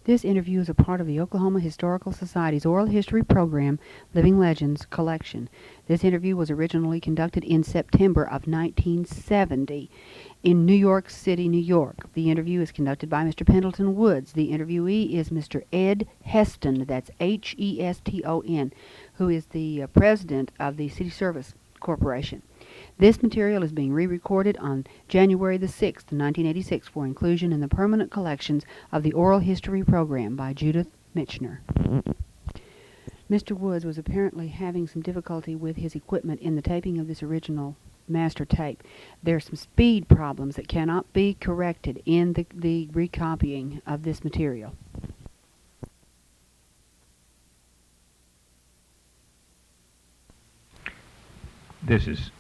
This interview is a part of the Oklahoma Historical Society's Oral History Program, Living Legends collection. This interview was originally conducted in September of 1970 in New York City, New York. The interview is conducted by Mr. Pendleton Woods. The interviewee is Mr. Ed Heston, that's Heston, who is the president of the City Service Corporation. This material is being re-recorded on January the 6th, 1986 for inclusion in the permanent collections of the Oral History Program by Judith Michener. Mr. Woods was apparently having some difficulty with his equipment in the taping of this original master tape. There are some speed problems that cannot be corrected in the recopying of this material. This is,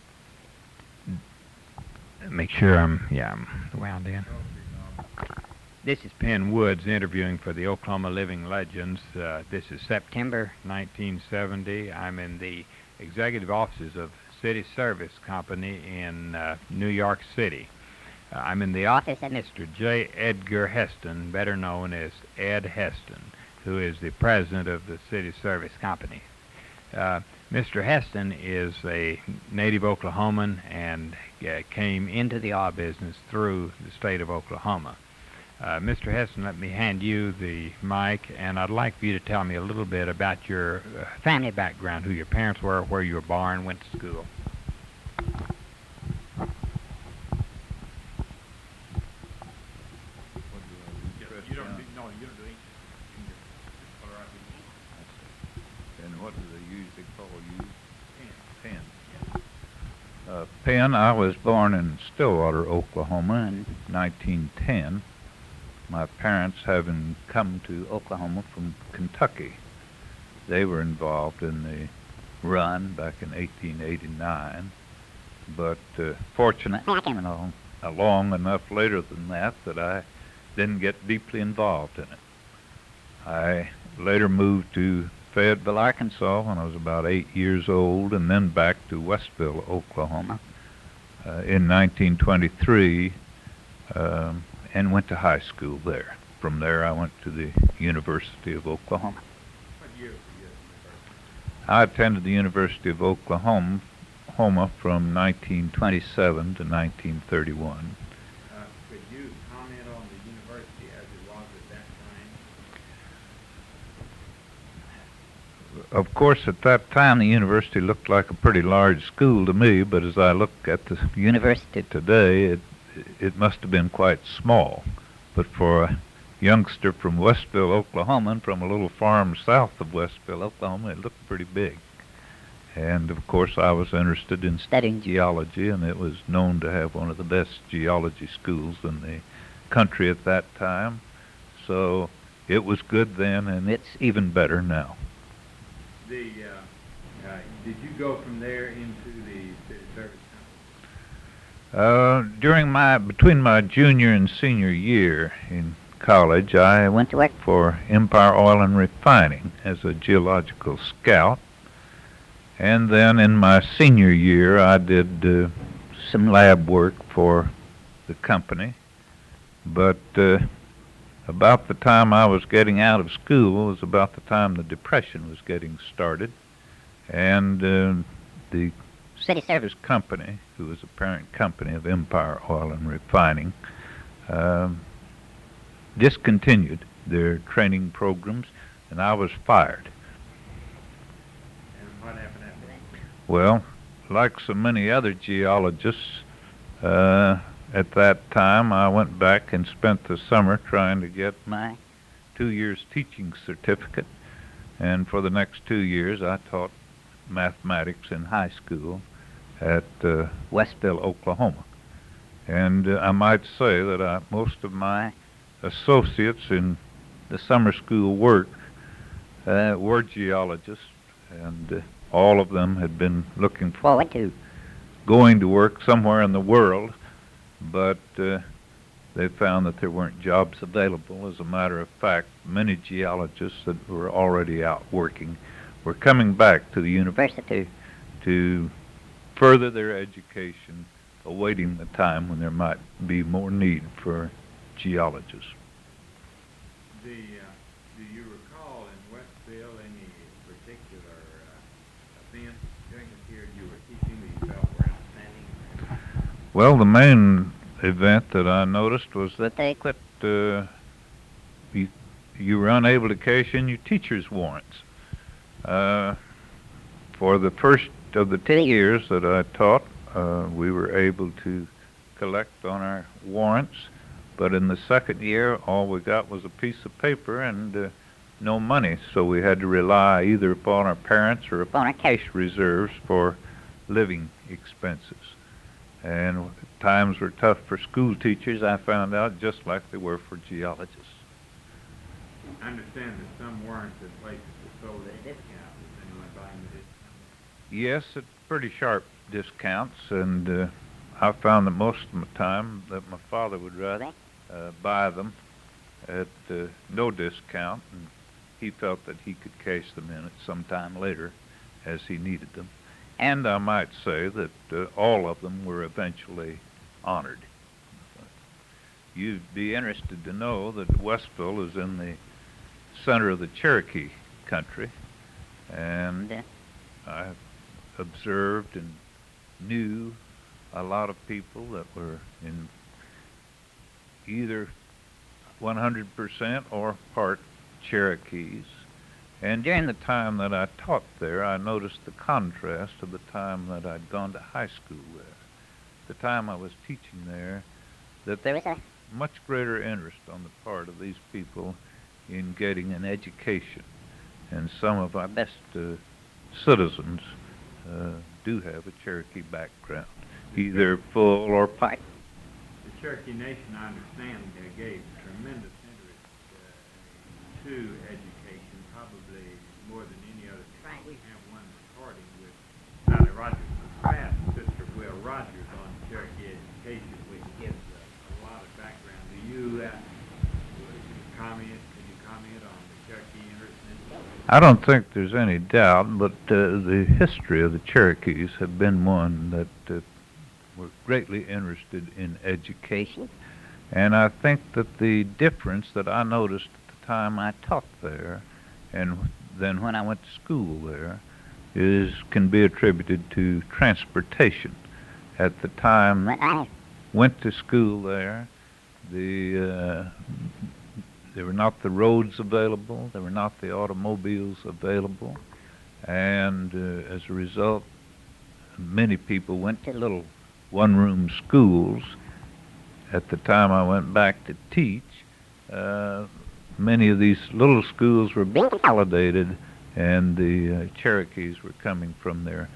make sure I'm wound in. This is Penn Woods interviewing for the Oklahoma Living Legends. This is September 1970. I'm in the executive offices of City Service Company in New York City. I'm in the office of Mr. J. Edgar Heston, better known as Ed Heston, who is the president of the City Service Company. Mr. Heston is a native Oklahoman and came into the oil business through the state of Oklahoma. Mr. Heston, let me hand you the mic, and I'd like for you to tell me a little bit about your family background, who your parents were, where you were born, went to school. You don't do anything. And what do they usually call you? Penn. Penn, I was born in Stillwater, Oklahoma in 1910. My parents having come to Oklahoma from Kentucky. They were involved in the run back in 1889, but fortunately I came along enough later than that I didn't get deeply involved in it. I later moved to Fayetteville, Arkansas when I was about 8 years old, and then back to Westville, Oklahoma in 1923, and went to high school there. From there I went to the University of Oklahoma. What year did you get to university? I attended the University of Oklahoma from 1927 to 1931. Could you comment on the university as it was at that time? Of course, at that time, the university looked like a pretty large school to me, but as I look at the university today, it must have been quite small. But for a youngster from Westville, Oklahoma, and from a little farm south of Westville, Oklahoma, it looked pretty big. And, of course, I was interested in studying geology, and it was known to have one of the best geology schools in the country at that time. So it was good then, and it's even better now. Did you go from there into the city service company? Between my junior and senior year in college, I went to work for Empire Oil and Refining as a geological scout. And then in my senior year, I did some lab work for the company. But about the time I was getting out of school was about the time the Depression was getting started. And the City Service Company, who was a parent company of Empire Oil and Refining, discontinued their training programs, and I was fired. And what happened after that? Well, like so many other geologists, at that time I went back and spent the summer trying to get my 2 years teaching certificate, and for the next 2 years I taught mathematics in high school at Westville, Oklahoma. And I might say that most of my associates in the summer school work were geologists, and all of them had been looking forward to going to work somewhere in the world, but they found that there weren't jobs available. As a matter of fact, many geologists that were already out working were coming back to the university to further their education, awaiting the time when there might be more need for geologists. Do you recall in Westville any particular events during the period you were teaching that you felt were outstanding? Well, the main event that I noticed was that you were unable to cash in your teacher's warrants. For the first of the 2 years that I taught, we were able to collect on our warrants, but in the second year, all we got was a piece of paper and no money, so we had to rely either upon our parents or upon our cash reserves for living expenses. And times were tough for school teachers, I found out, just like they were for geologists. I understand that some warrants at places were sold at a discount. Is anyone buying the discount? Yes, at pretty sharp discounts, and I found that most of the time that my father would rather buy them at no discount, and he felt that he could cash them in at some time later as he needed them. And I might say that all of them were eventually honored. You'd be interested to know that Westville is in the center of the Cherokee country, and I observed and knew a lot of people that were in either 100% or part Cherokees. And during the time that I taught there, I noticed the contrast of the time that I'd gone to high school there. The time I was teaching there, that there was a much greater interest on the part of these people in getting an education. And some of our best citizens do have a Cherokee background, either full or part. The Cherokee Nation, I understand, gave tremendous interest to education, probably more than any other tribe. We have one recording with Sally Rogers' past, Sister Will Rogers, on Cherokee education, which gives a lot of background. Do you comment on the Cherokee interest in education? I don't think there's any doubt, but the history of the Cherokees have been one that were greatly interested in education. And I think that the difference that I noticed at the time I taught there and then when I went to school there can be attributed to transportation. At the time I went to school there, there were not the roads available, there were not the automobiles available, and as a result, many people went to little one-room schools. At the time I went back to teach, many of these little schools were being consolidated, and the Cherokees were coming from their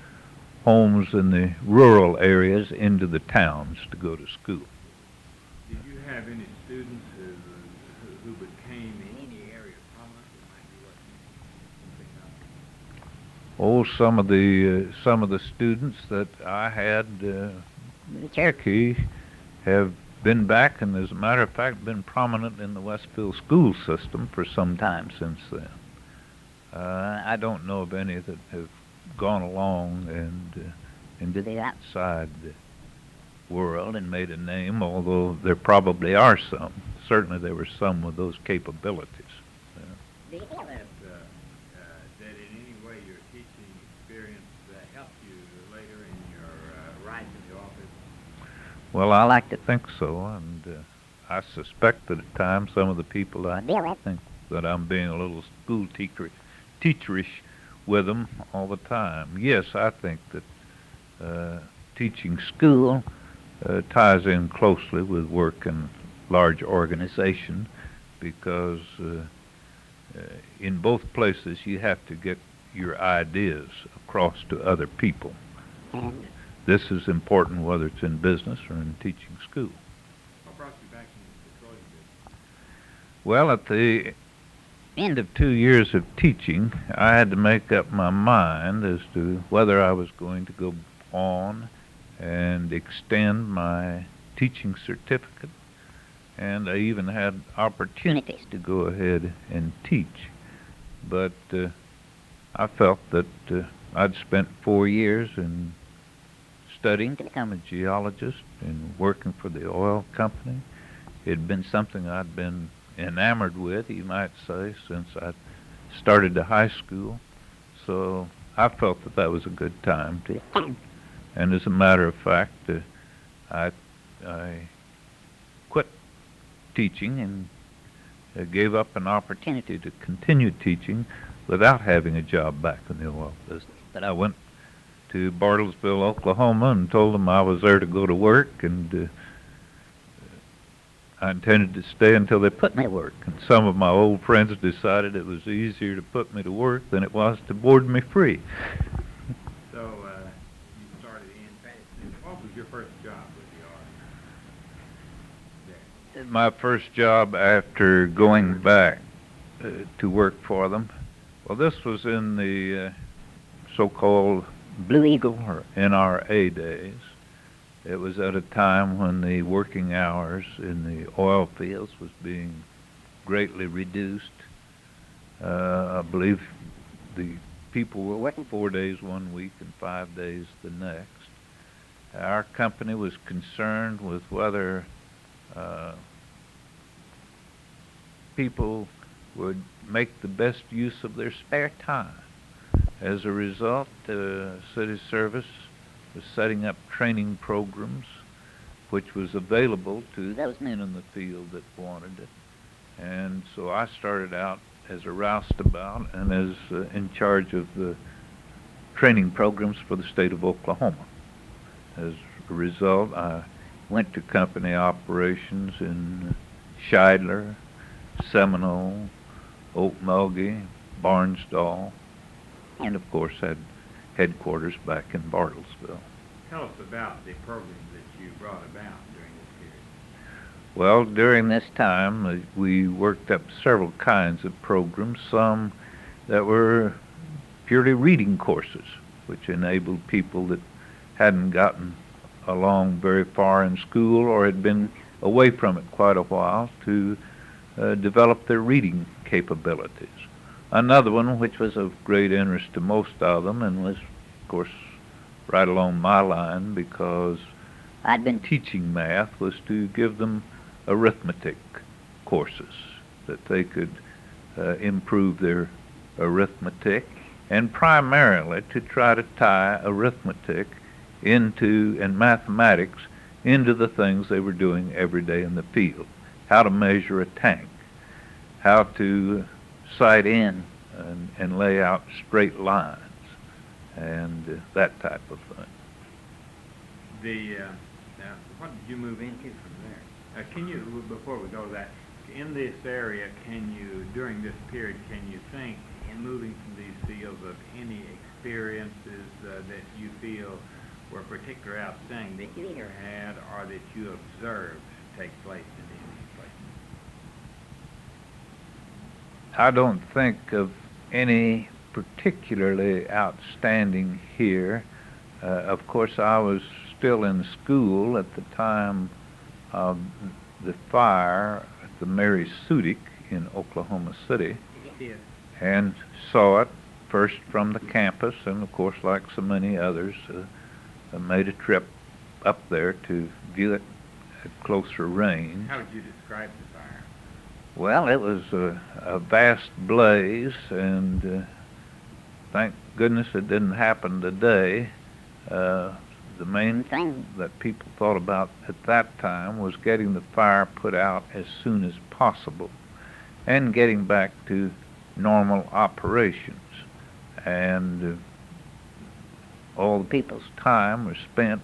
homes in the rural areas into the towns to go to school. Did you have any students who became in any area prominent that might be worth something up? Some of the students that I had, Cherokee, have been back, and as a matter of fact, been prominent in the Westville school system for some time since then. I don't know of any that have gone along and into the outside world and made a name, although there probably are some. Certainly there were some with those capabilities. Did in any way your teaching experience helped you later in your rise in the office? Well, I like to think so, and I suspect that at times some of the people I deal with think that I'm being a little school teacherish with them all the time. Yes, I think that teaching school ties in closely with work in large organization, because in both places you have to get your ideas across to other people. And this is important whether it's in business or in teaching school. What brought you back into the petroleum business? Well, at the end of 2 years of teaching, I had to make up my mind as to whether I was going to go on and extend my teaching certificate, and I even had opportunities to go ahead and teach. But I felt that I'd spent 4 years in studying to become a geologist and working for the oil company. It had been something I'd been enamored with, you might say, since I started the high school. So I felt that that was a good time to. And as a matter of fact, I quit teaching and gave up an opportunity to continue teaching without having a job back in the oil business. But I went to Bartlesville, Oklahoma, and told them I was there to go to work, and I intended to stay until they put me to work. And some of my old friends decided it was easier to put me to work than it was to board me free. So you started in, what was your first job with the Army? My first job after going back to work for them, well, this was in the so-called Blue Eagle or NRA days. It was at a time when the working hours in the oil fields was being greatly reduced. I believe the people were working 4 days one week and 5 days the next. Our company was concerned with whether people would make the best use of their spare time. As a result, the city service was setting up training programs which was available to those men in the field that wanted it. And so I started out as a roustabout and as in charge of the training programs for the state of Oklahoma. As a result, I went to company operations in Shidler, Seminole, Okmulgee, Barnsdall, and of course had headquarters back in Bartlesville. Tell us about the program that you brought about during this period. Well, during this time, we worked up several kinds of programs, some that were purely reading courses, which enabled people that hadn't gotten along very far in school or had been away from it quite a while to develop their reading capabilities. Another one, which was of great interest to most of them and was, of course, right along my line because I'd been teaching math, was to give them arithmetic courses that they could improve their arithmetic, and primarily to try to tie arithmetic into, and mathematics, into the things they were doing every day in the field. How to measure a tank, how to sight in and lay out straight lines, and that type of thing. Now, what did you move into from there? Can you, before we go to that, in this area, during this period, can you think, in moving from these fields, of any experiences that you feel were particularly outstanding that you either had or that you observed take place in these places? I don't think of any particularly outstanding here. Of course, I was still in school at the time of the fire at the Mary Sudic in Oklahoma City, and saw it first from the campus, and of course, like so many others, I made a trip up there to view it at closer range. How would you describe the fire? Well, it was a vast blaze, and thank goodness it didn't happen today. The main thing that people thought about at that time was getting the fire put out as soon as possible and getting back to normal operations. And all the people's time was spent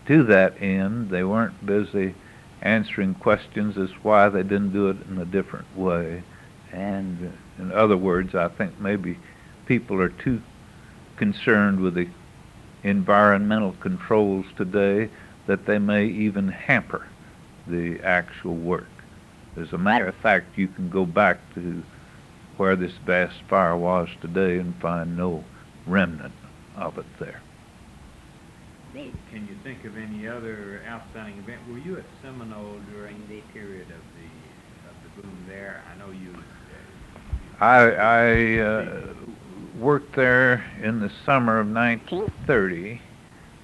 to that end. They weren't busy answering questions as why they didn't do it in a different way. And in other words, I think maybe people are too concerned with the environmental controls today that they may even hamper the actual work. As a matter of fact, you can go back to where this vast fire was today and find no remnant of it there. Can you think of any other outstanding event? Were you at Seminole during the period of the boom there? I know you. I worked there in the summer of 1930,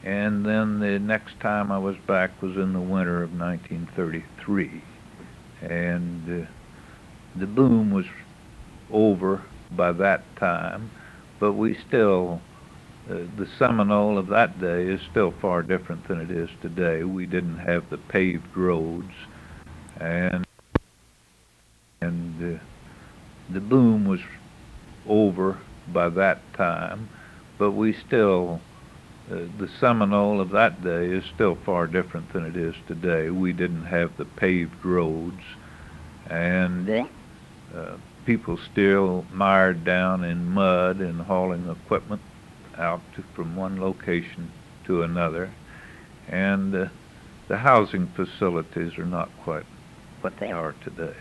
and then the next time I was back was in the winter of 1933. And the boom was over by that time, but we still, the Seminole of that day is still far different than it is today. We didn't have the paved roads, and the boom was over by that time, but we still, the Seminole of that day is still far different than it is today. We didn't have the paved roads, and people still mired down in mud and hauling equipment out from one location to another. And the housing facilities are not quite what they are today.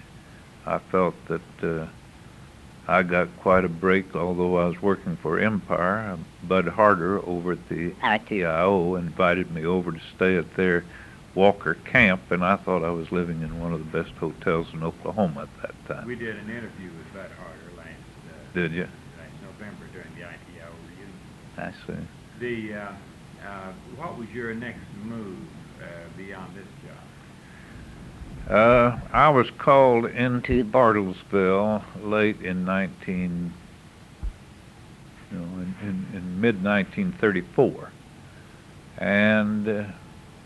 I felt that I got quite a break, although I was working for Empire. Bud Harder over at the ITIO invited me over to stay at their Walker camp, and I thought I was living in one of the best hotels in Oklahoma at that time. We did an interview with Bud Harder last Did you? last November during the ITIO reunion. I see. What was your next move beyond this job? I was called into Bartlesville late in mid-1934, and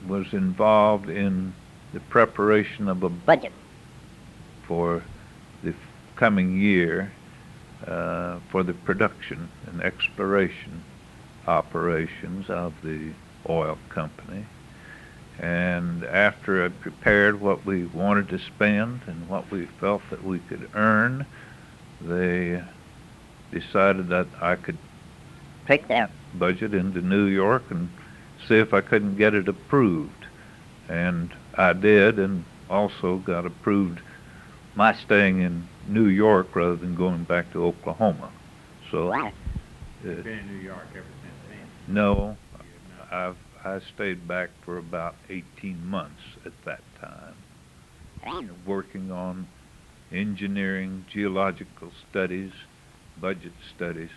was involved in the preparation of a budget for the coming year for the production and exploration operations of the oil company. And after I prepared what we wanted to spend and what we felt that we could earn, they decided that I could take that budget into New York and see if I couldn't get it approved. And I did, and also got approved my staying in New York rather than going back to Oklahoma. So You've been in New York ever since then? No, I stayed back for about 18 months at that time, working on engineering, geological studies, budget studies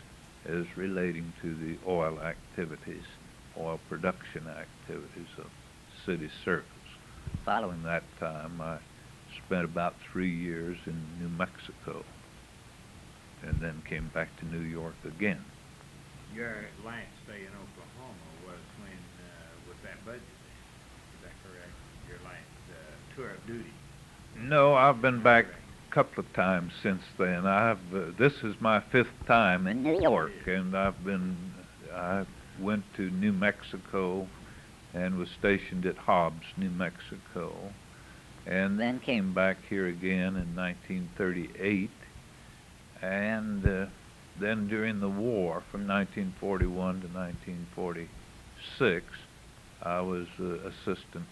as relating to the oil activities, oil production activities of city service. Following that time, I spent about 3 years in New Mexico and then came back to New York again. Your last stay in Oklahoma was when, with that budget then, is that correct? Your last tour of duty? No, I've been back a couple of times since then. This is my 5th time in New York, and I went to New Mexico and was stationed at Hobbs, New Mexico, and then came back here again in 1938, and then during the war, from 1941 to 1946, I was assistant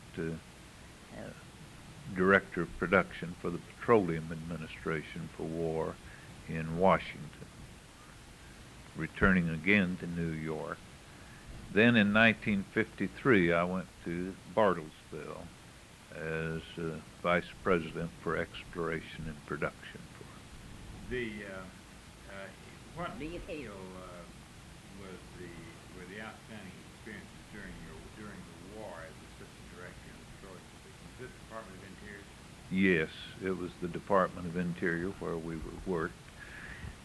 director of production for the Petroleum Administration for War in Washington, returning again to New York. Then in 1953, I went to Bartlesville as vice president for exploration and production. What do you feel were the outstanding experiences during the war as assistant director in the Petroleum Division? Was this Department of Interior? Yes, it was the Department of Interior where we worked.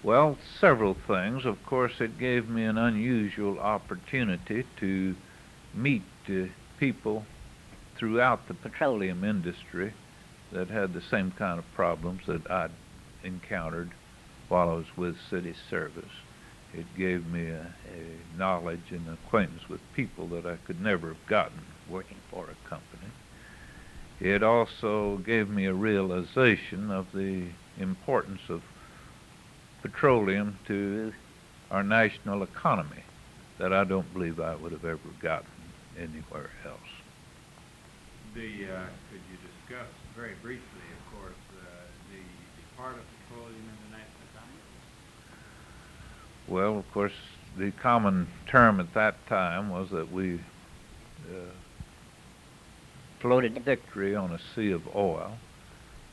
Well, several things. Of course, it gave me an unusual opportunity to meet people throughout the petroleum industry that had the same kind of problems that I'd encountered while I was with city service. It gave me a knowledge and acquaintance with people that I could never have gotten working for a company. It also gave me a realization of the importance of petroleum to our national economy that I don't believe I would have ever gotten anywhere else. Could you discuss very briefly, of course, the part of petroleum in the national economy? Well, of course, the common term at that time was that we floated victory on a sea of oil,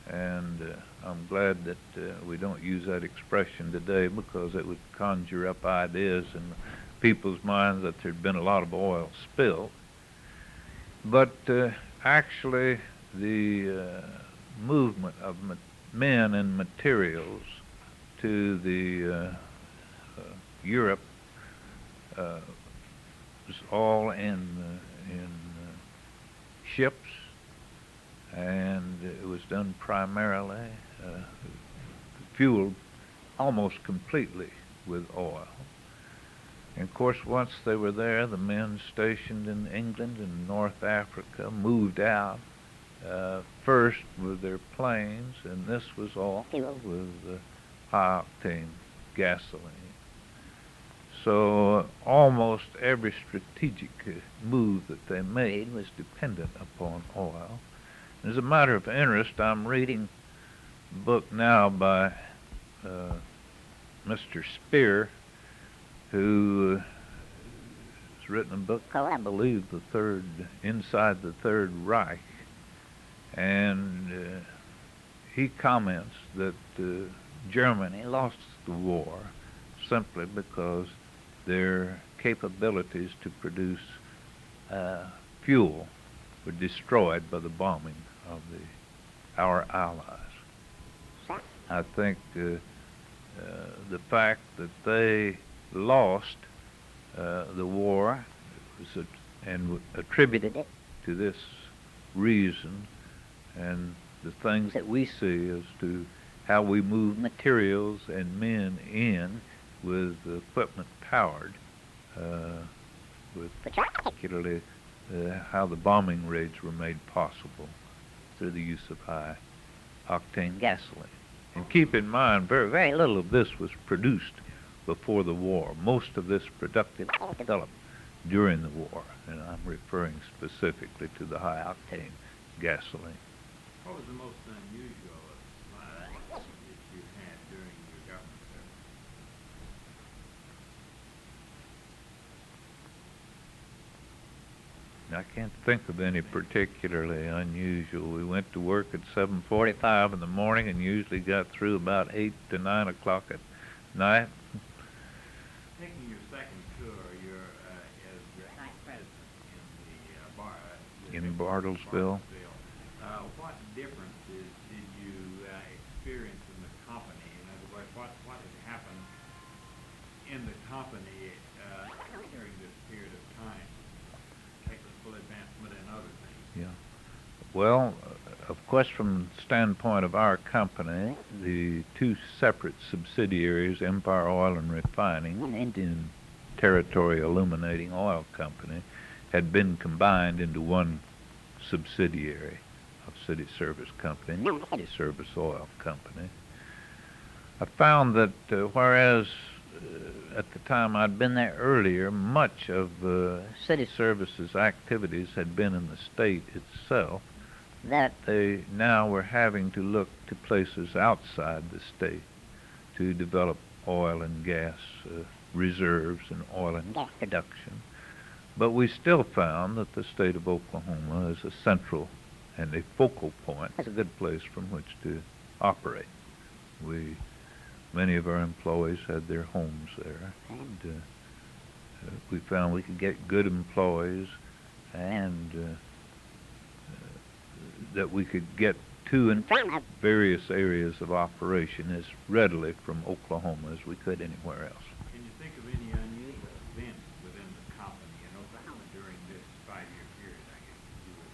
and I'm glad that we don't use that expression today because it would conjure up ideas in people's minds that there'd been a lot of oil spilled. But actually, the movement of men and materials to the Europe was all in ships, and it was done primarily fueled almost completely with oil. And of course, once they were there, the men stationed in England and North Africa moved out first with their planes, and this was all fueled with high-octane gasoline. So almost every strategic move that they made was dependent upon oil. As a matter of interest, I'm reading a book now by Mr. Spear, who has written a book called, I believe, Inside the Third Reich, and he comments that Germany lost the war simply because their capabilities to produce fuel were destroyed by the bombing of our allies. I think the fact that they lost the war and attributed it to this reason, and the things that we see as to how we move materials and men in with equipment powered, with particularly how the bombing raids were made possible through the use of high octane gasoline. And keep in mind, very little of this was produced before the war. Most of this production developed during the war, and I'm referring specifically to the high octane gasoline. What was the most unusual that you had during your government service? I can't think of any particularly unusual. We went to work at 7:45 in the morning and usually got through about 8 to 9 o'clock at night. Taking your second tour, you're as vice president in Bartlesville. What differences did you experience in the company? In other words, what had happened in the company during this period of time? Technical advancement and other things. Yeah. Well, of course, from the standpoint of our company, the two separate subsidiaries, Empire Oil and Refining, and Indian Territory Illuminating Oil Company, had been combined into one subsidiary of City Service Company, City Service Oil Company. I found that whereas at the time I'd been there earlier, much of City Service's activities had been in the state itself, that they now were having to look to places outside the state to develop oil and gas reserves and oil and gas production. But we still found that the state of Oklahoma is a central and a focal point. It's a good place from which to operate. Many of our employees had their homes there, and we found we could get good employees and that we could get to and from various areas of operation as readily from Oklahoma as we could anywhere else. Can you think of any unusual events within the company in Oklahoma during this 5-year period, I guess, you were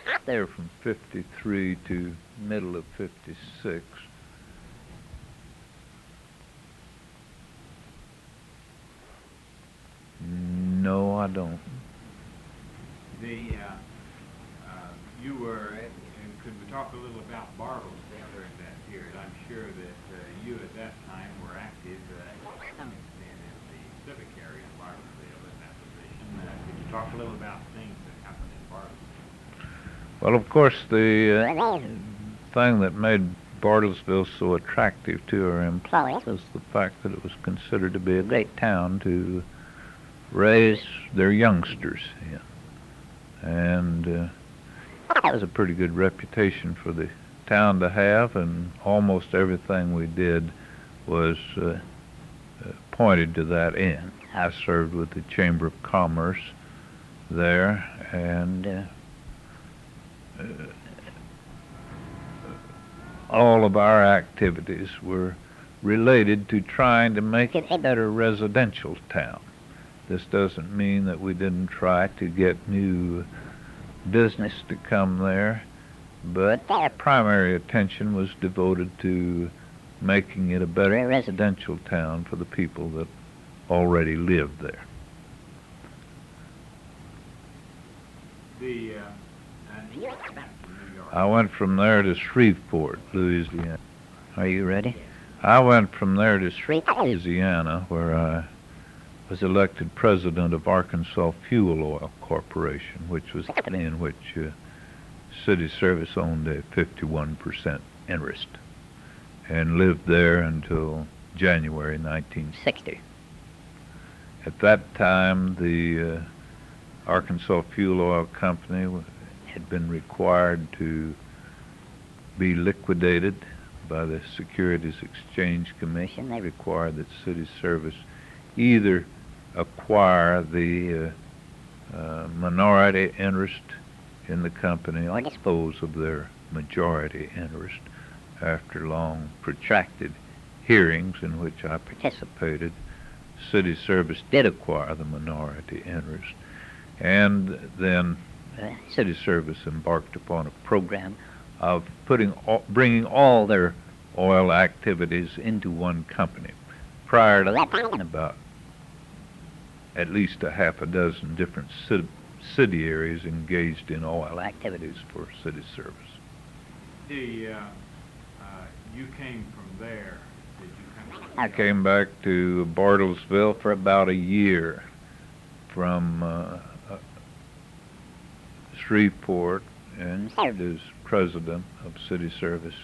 there? There from 53 to middle of 56. No, I don't. You were, and could we talk a little about Bartlesville during that period? I'm sure that you at that time were active to some extent in the civic area in Bartlesville in that position. Could you talk a little about things that happened in Bartlesville? Well, of course, the thing that made Bartlesville so attractive to our employees was the fact that it was considered to be a great town to raise their youngsters in. And that was a pretty good reputation for the town to have, and almost everything we did was pointed to that end. I served with the Chamber of Commerce there, and all of our activities were related to trying to make it a better residential town. This doesn't mean that we didn't try to get new business to come there, but our primary attention was devoted to making it a better residential town for the people that already lived there. I went from there to Shreveport, Louisiana. Are you ready? I went from there to Shreveport, Louisiana, where I was elected president of Arkansas Fuel Oil Corporation, which was a company in which City Service owned a 51% interest, and lived there until January 1960. At that time, the Arkansas Fuel Oil Company had been required to be liquidated by the Securities Exchange Commission. They required that City Service either acquire the minority interest in the company or dispose of their majority interest. After long protracted hearings in which I participated, City Service did acquire the minority interest, and then City Service embarked upon a program of bringing all their oil activities into one company. Prior to that, about at least a half a dozen different subsidiaries engaged in oil activities for City Service. You came from there. Did you come? I came back to Bartlesville for about a year from Shreveport, and served as president of City Service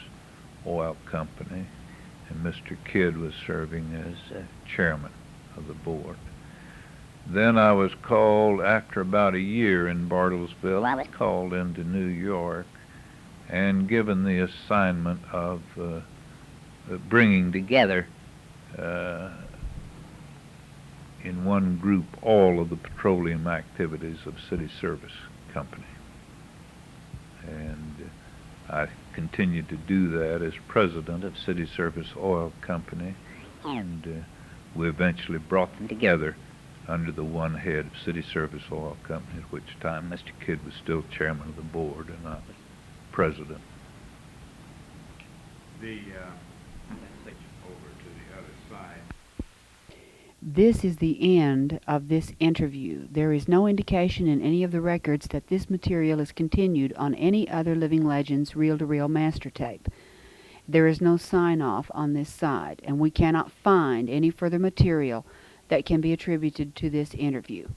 Oil Company, and Mr. Kidd was serving as chairman of the board. Then I was called, after about a year in Bartlesville, I was called into New York and given the assignment of bringing together in one group all of the petroleum activities of City Service Company. And I continued to do that as president of City Service Oil Company, and we eventually brought them together under the one head of City Service Oil Company, at which time Mr. Kidd was still chairman of the board and I was president. Let's switch over to the other side. This is the end of this interview. There is no indication in any of the records that this material is continued on any other Living Legends reel-to-reel master tape. There is no sign-off on this side, and we cannot find any further material that can be attributed to this interview.